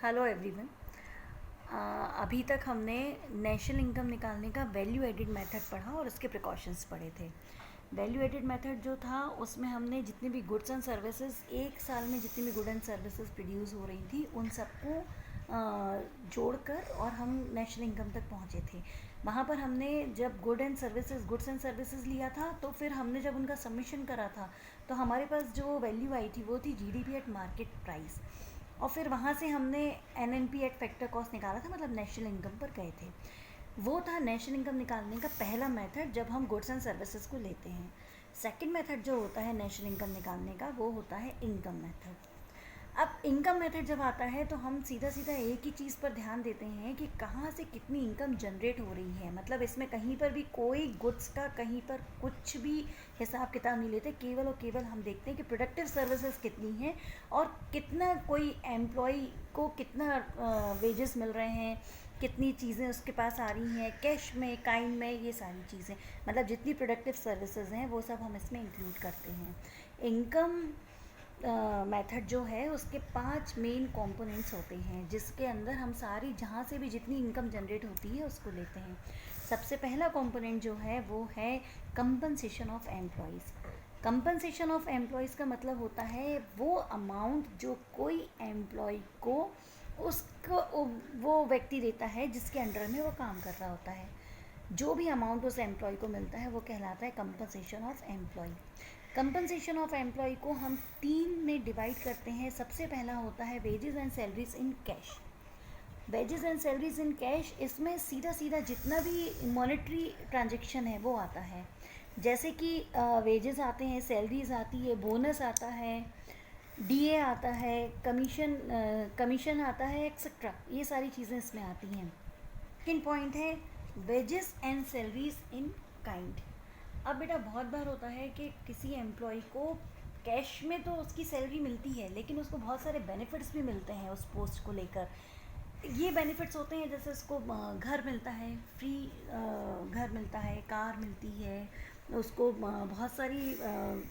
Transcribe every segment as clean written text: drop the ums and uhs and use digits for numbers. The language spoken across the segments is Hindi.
Hello everyone. अभी तक हमने नेशनल इनकम निकालने का वैल्यू एडिड मेथड पढ़ा और उसके प्रिकॉशंस पढ़े थे। वैल्यू एडिड मेथड जो था उसमें हमने जितनी भी गुड्स एंड सर्विसेज एक साल में जितनी भी गुड एंड सर्विसेज प्रोड्यूस हो रही थी उन सबको जोड़कर और हम नेशनल इनकम तक पहुँचे थे। वहाँ पर हमने जब गुड्स एंड सर्विसेज लिया था तो फिर हमने जब उनका सबमिशन करा था तो हमारे पास जो वैल्यू आई थी वो थी जीडीपी एट मार्केट प्राइस। और फिर वहाँ से हमने एनएनपी एट फैक्टर कॉस्ट निकाला था, मतलब नेशनल इनकम पर गए थे। वो था नेशनल इनकम निकालने का पहला मेथड जब हम गुड्स एंड सर्विसेज को लेते हैं। सेकंड मेथड जो होता है नेशनल इनकम निकालने का वो होता है इनकम मेथड। अब इनकम मेथड जब आता है तो हम सीधा सीधा एक ही चीज़ पर ध्यान देते हैं कि कहाँ से कितनी इनकम जनरेट हो रही है। मतलब इसमें कहीं पर भी कोई गुड्स का कहीं पर कुछ भी हिसाब किताब नहीं लेते, केवल और केवल हम देखते हैं कि प्रोडक्टिव सर्विसेज कितनी हैं और कितना कोई एम्प्लॉय को कितना वेजेस मिल रहे हैं, कितनी चीज़ें उसके पास आ रही हैं कैश में, काइंड में, ये सारी चीज़ें, मतलब जितनी प्रोडक्टिव सर्विसेज हैं वो सब हम इसमें इंक्लूड करते हैं। इनकम मेथड जो है उसके 5 मेन कंपोनेंट्स होते हैं जिसके अंदर हम सारी जहाँ से भी जितनी इनकम जनरेट होती है उसको लेते हैं। सबसे पहला कंपोनेंट जो है वो है compensation of employees. Compensation of employees का मतलब होता है वो अमाउंट जो कोई एम्प्लॉय को उसको वो व्यक्ति देता है जिसके अंडर में वो काम कर रहा होता है। जो भी अमाउंट उस एम्प्लॉय को मिलता है वो कहलाता है compensation of employ. Compensation of employ को हम 3 में डिवाइड करते हैं। सबसे पहला होता है wages and salaries in cash. Wages and salaries in cash, इसमें सीधा सीधा जितना भी मॉनेटरी ट्रांजैक्शन है वो आता है, जैसे कि वेजेस आते हैं, सैलरीज आती है, बोनस आता है, डीए आता है, कमीशन आता है, एक्सेट्रा, ये सारी चीज़ें इसमें आती हैं। सेकेंड पॉइंट है wages and salaries in kind. अब बेटा बहुत बार होता है कि किसी एम्प्लॉय को कैश में तो उसकी सैलरी मिलती है लेकिन उसको बहुत सारे बेनिफिट्स भी मिलते हैं उस पोस्ट को लेकर। ये बेनिफिट्स होते हैं जैसे उसको घर मिलता है, फ्री घर मिलता है, कार मिलती है, उसको बहुत सारी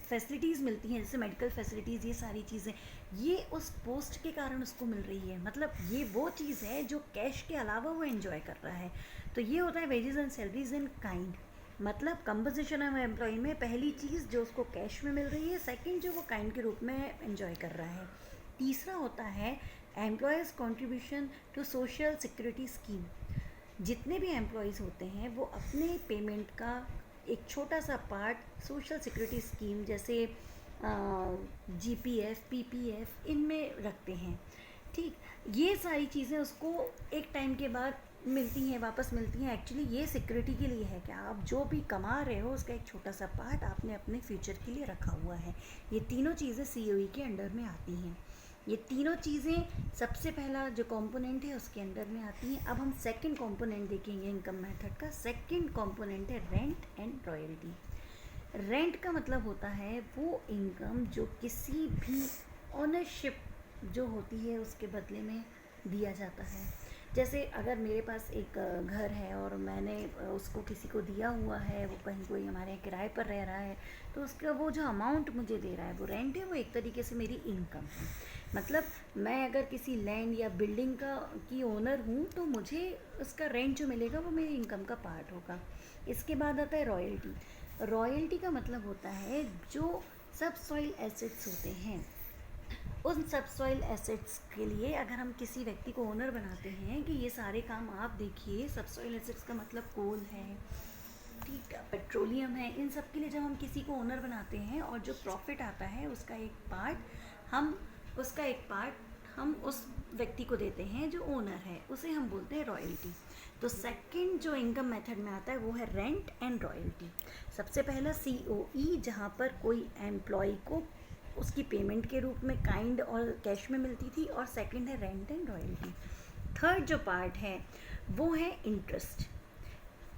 फैसिलिटीज़ मिलती हैं जैसे मेडिकल फैसिलिटीज़, ये सारी चीज़ें ये उस पोस्ट के कारण उसको मिल रही है। मतलब ये वो चीज़ है जो कैश के अलावा वो एंजॉय कर रहा है। तो ये होता है wages and salaries in kind. मतलब कंपनसेशन ऑफ एम्प्लॉय में पहली चीज़ जो उसको कैश में मिल रही है, सेकंड जो वो काइंड के रूप में एंजॉय कर रहा है। तीसरा होता है employees contribution to social security scheme. जितने भी एम्प्लॉयज़ होते हैं वो अपने पेमेंट का एक छोटा सा पार्ट सोशल सिक्योरिटी स्कीम जैसे जीपीएफ, पीपीएफ इनमें रखते हैं। ठीक, ये सारी चीज़ें उसको एक टाइम के बाद मिलती हैं, वापस मिलती हैं। एक्चुअली ये सिक्योरिटी के लिए है कि आप जो भी कमा रहे हो उसका एक छोटा सा पार्ट आपने अपने फ्यूचर के लिए रखा हुआ है। ये तीनों चीज़ें सीओई के अंडर में आती हैं। ये तीनों चीज़ें सबसे पहला जो कंपोनेंट है उसके अंडर में आती हैं। अब हम सेकंड कंपोनेंट देखेंगे इनकम मेथड का। सेकंड कंपोनेंट है रेंट एंड रॉयल्टी। रेंट का मतलब होता है वो इनकम जो किसी भी ऑनरशिप जो होती है उसके बदले में दिया जाता है। जैसे अगर मेरे पास एक घर है और मैंने उसको किसी को दिया हुआ है, वो कहीं कोई हमारे यहाँ किराए पर रह रहा है, तो उसका वो जो अमाउंट मुझे दे रहा है वो रेंट है, वो एक तरीके से मेरी इनकम है। मतलब मैं अगर किसी लैंड या बिल्डिंग की ओनर हूँ तो मुझे उसका रेंट जो मिलेगा वो मेरी इनकम का पार्ट होगा। इसके बाद आता है रॉयल्टी। रॉयल्टी का मतलब होता है जो सब सॉइल एसेट्स होते हैं, उन सब सॉइल एसेट्स के लिए अगर हम किसी व्यक्ति को ओनर बनाते हैं कि ये सारे काम आप देखिए, सब सॉइल एसेट्स का मतलब कोल है, ठीक है, पेट्रोलियम है, इन सब के लिए जब हम किसी को ओनर बनाते हैं और जो प्रॉफिट आता है उसका एक पार्ट हम उस व्यक्ति को देते हैं जो ओनर है, उसे हम बोलते हैं रॉयल्टी। तो सेकंड जो इनकम मेथड में आता है वो है रेंट एंड रॉयल्टी। सबसे पहला सीओई जहाँ पर कोई एम्प्लॉय को उसकी पेमेंट के रूप में काइंड और कैश में मिलती थी, और सेकंड है रेंट एंड रॉयल्टी। थर्ड जो पार्ट है वो है इंटरेस्ट।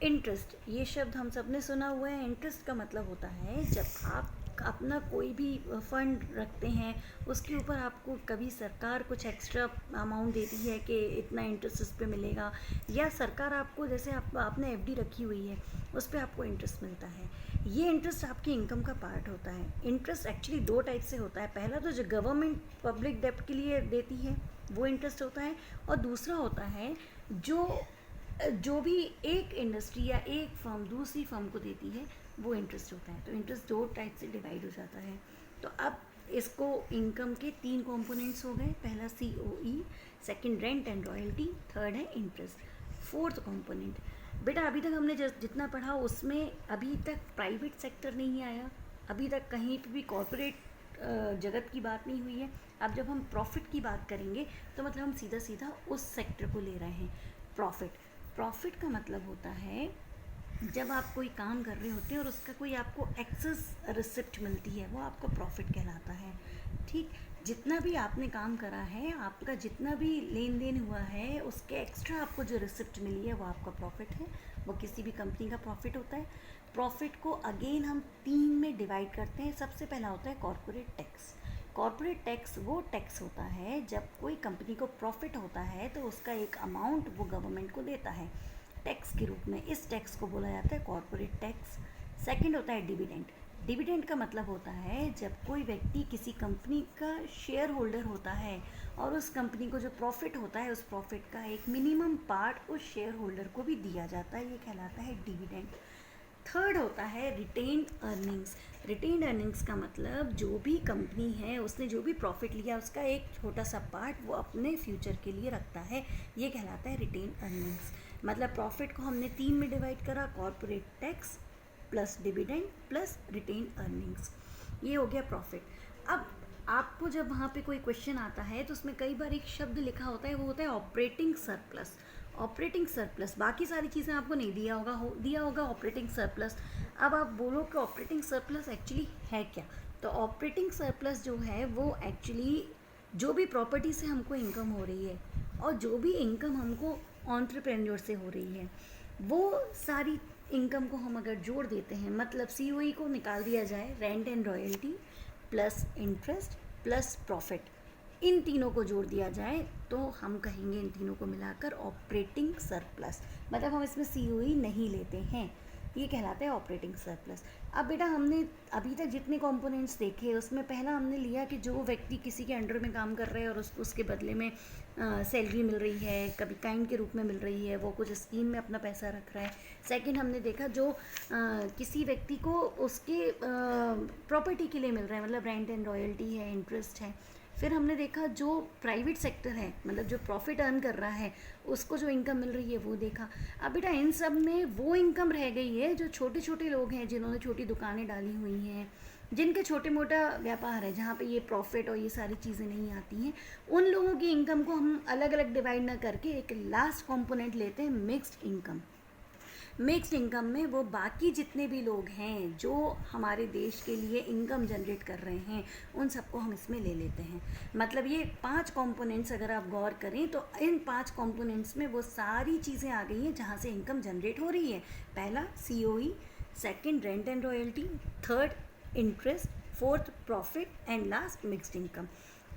इंटरेस्ट ये शब्द हम सब ने सुना हुआ है। इंटरेस्ट का मतलब होता है जब आप अपना कोई भी फंड रखते हैं उसके ऊपर आपको कभी सरकार कुछ एक्स्ट्रा अमाउंट देती है कि इतना इंटरेस्ट इस पे मिलेगा, या सरकार आपको जैसे आपने एफडी रखी हुई है उस पर आपको इंटरेस्ट मिलता है, ये इंटरेस्ट आपकी इनकम का पार्ट होता है। इंटरेस्ट एक्चुअली दो टाइप से होता है, पहला तो जो गवर्नमेंट पब्लिक डेब्ट के लिए देती है वो इंटरेस्ट होता है, और दूसरा होता है जो भी एक इंडस्ट्री या एक फर्म दूसरी फर्म को देती है वो इंटरेस्ट होता है। तो इंटरेस्ट दो टाइप से डिवाइड हो जाता है। तो अब इसको इनकम के तीन कंपोनेंट्स हो गए, पहला COE, second rent and royalty, third है इंटरेस्ट। फोर्थ कंपोनेंट बेटा अभी तक हमने जितना पढ़ा उसमें अभी तक प्राइवेट सेक्टर नहीं आया, अभी तक कहीं पे भी कॉर्पोरेट जगत की बात नहीं हुई है। अब जब हम प्रॉफिट की बात करेंगे तो मतलब हम सीधा सीधा उस सेक्टर को ले रहे हैं। प्रॉफिट का मतलब होता है जब आप कोई काम कर रहे होते हैं और उसका कोई आपको एक्सेस रिसिप्ट मिलती है, वो आपका प्रॉफिट कहलाता है। ठीक, जितना भी आपने काम करा है, आपका जितना भी लेन देन हुआ है, उसके एक्स्ट्रा आपको जो रिसिप्ट मिली है वो आपका प्रॉफिट है, वो किसी भी कंपनी का प्रॉफिट होता है। प्रॉफिट को अगेन हम तीन में डिवाइड करते हैं। सबसे पहला होता है कॉर्पोरेट टैक्स। कॉर्पोरेट टैक्स वो टैक्स होता है जब कोई कंपनी को प्रॉफिट होता है तो उसका एक अमाउंट वो गवर्नमेंट को देता है टैक्स के रूप में, इस टैक्स को बोला जाता है कॉर्पोरेट टैक्स। सेकंड होता है डिविडेंड। डिविडेंड का मतलब होता है जब कोई व्यक्ति किसी कंपनी का शेयर होल्डर होता है और उस कंपनी को जो प्रॉफिट होता है उस प्रॉफिट का एक मिनिमम पार्ट उस शेयर होल्डर को भी दिया जाता है, ये कहलाता है डिविडेंड। थर्ड होता है रिटेन्ड अर्निंग्स। रिटेन्ड अर्निंग्स का मतलब जो भी कंपनी है उसने जो भी प्रॉफिट लिया उसका एक छोटा सा पार्ट वो अपने फ्यूचर के लिए रखता है, ये कहलाता है रिटेन्ड अर्निंग्स। मतलब प्रॉफिट को हमने तीन में डिवाइड करा, corporate tax plus dividend plus retained earnings, ये हो गया प्रॉफिट। अब आपको जब वहाँ पे कोई क्वेश्चन आता है तो उसमें कई बार एक शब्द लिखा होता है, वो होता है ऑपरेटिंग सरप्लस। ऑपरेटिंग सरप्लस, बाकी सारी चीज़ें आपको नहीं दिया होगा ऑपरेटिंग सरप्लस। अब आप बोलो कि ऑपरेटिंग सरप्लस एक्चुअली है क्या, तो ऑपरेटिंग सरप्लस जो है वो एक्चुअली जो भी प्रॉपर्टी से हमको इनकम हो रही है और जो भी इनकम हमको एंटरप्रेन्योर से हो रही है, वो सारी इनकम को हम अगर जोड़ देते हैं, मतलब COE को निकाल दिया जाए, rent and royalty plus interest plus profit, इन तीनों को जोड़ दिया जाए तो हम कहेंगे इन तीनों को मिलाकर ऑपरेटिंग सरप्लस। मतलब हम इसमें COE नहीं लेते हैं, ये कहलाता है ऑपरेटिंग सरप्लस। अब बेटा हमने अभी तक जितने कंपोनेंट्स देखे उसमें पहला हमने लिया कि जो व्यक्ति किसी के अंडर में काम कर रहे हैं और उसके बदले में सैलरी मिल रही है, कभी काइंड के रूप में मिल रही है, वो कुछ स्कीम में अपना पैसा रख रहा है। सेकंड हमने देखा जो किसी व्यक्ति को उसके प्रॉपर्टी के लिए मिल रहा है, मतलब रेंट एंड रॉयल्टी है, इंटरेस्ट है। फिर हमने देखा जो प्राइवेट सेक्टर है, मतलब जो प्रॉफिट अर्न कर रहा है उसको जो इनकम मिल रही है वो देखा। अब बेटा इन सब में वो इनकम रह गई है जो छोटे छोटे लोग हैं जिन्होंने छोटी दुकानें डाली हुई हैं, जिनके छोटे मोटा व्यापार है जहाँ पे ये प्रॉफिट और ये सारी चीज़ें नहीं आती हैं, उन लोगों की इनकम को हम अलग अलग डिवाइड ना करके एक लास्ट कंपोनेंट लेते हैं मिक्स्ड इनकम। मिक्स्ड इनकम में वो बाकी जितने भी लोग हैं जो हमारे देश के लिए इनकम जनरेट कर रहे हैं उन सबको हम इसमें ले लेते हैं। मतलब ये 5 कंपोनेंट्स अगर आप गौर करें तो इन 5 कंपोनेंट्स में वो सारी चीज़ें आ गई हैं जहाँ से इनकम जनरेट हो रही है। पहला COE, second rent and royalty, third interest, fourth profit and last mixed income.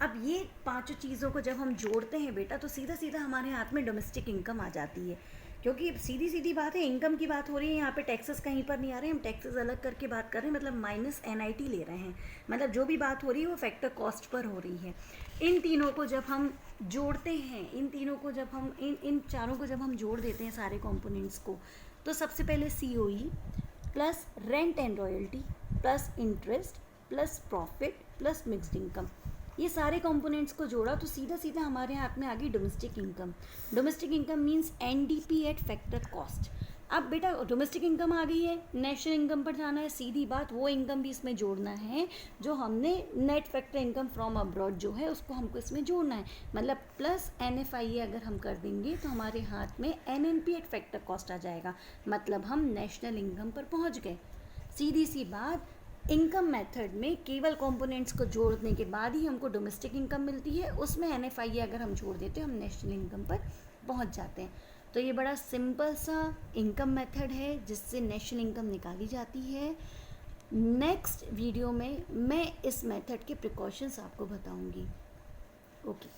अब ये पांचों चीज़ों को जब हम जोड़ते हैं बेटा तो सीधा सीधा हमारे हाथ में डोमेस्टिक इनकम आ जाती है, क्योंकि सीधी सीधी बात है, इनकम की बात हो रही है, यहाँ पे टैक्सेस कहीं पर नहीं आ रहे हैं, हम टैक्सेस अलग करके बात कर रहे हैं, मतलब माइनस NIT ले रहे हैं। मतलब जो भी बात हो रही है वो फैक्टर कॉस्ट पर हो रही है। इन तीनों को जब हम जोड़ते हैं, इन तीनों को जब हम इन चारों को जब हम जोड़ देते हैं सारे कंपोनेंट्स को, तो सबसे पहले COE plus rent and royalty plus interest plus profit plus mixed income, ये सारे कंपोनेंट्स को जोड़ा तो सीधा सीधा हमारे हाथ में आ गई domestic income. Domestic income means NDP eight factor cost. अब बेटा डोमेस्टिक इनकम आ गई है, नेशनल इनकम पर जाना है, सीधी बात वो इनकम भी इसमें जोड़ना है जो हमने net factor income from abroad जो है उसको हमको इसमें जोड़ना है। मतलब प्लस NFIA अगर हम कर देंगे तो हमारे हाथ में NNP एट फैक्टर कॉस्ट आ जाएगा, मतलब हम नेशनल इनकम पर पहुँच गए। सीधी सी बात, इनकम मेथड में केवल कंपोनेंट्स को जोड़ने के बाद ही हमको डोमेस्टिक इनकम मिलती है, उसमें NFIA अगर हम जोड़ देते हैं हम नेशनल इनकम पर पहुंच जाते हैं। तो ये बड़ा सिंपल सा इनकम मेथड है जिससे नेशनल इनकम निकाली जाती है। नेक्स्ट वीडियो में मैं इस मेथड के प्रिकॉशंस आपको बताऊंगी। ओके।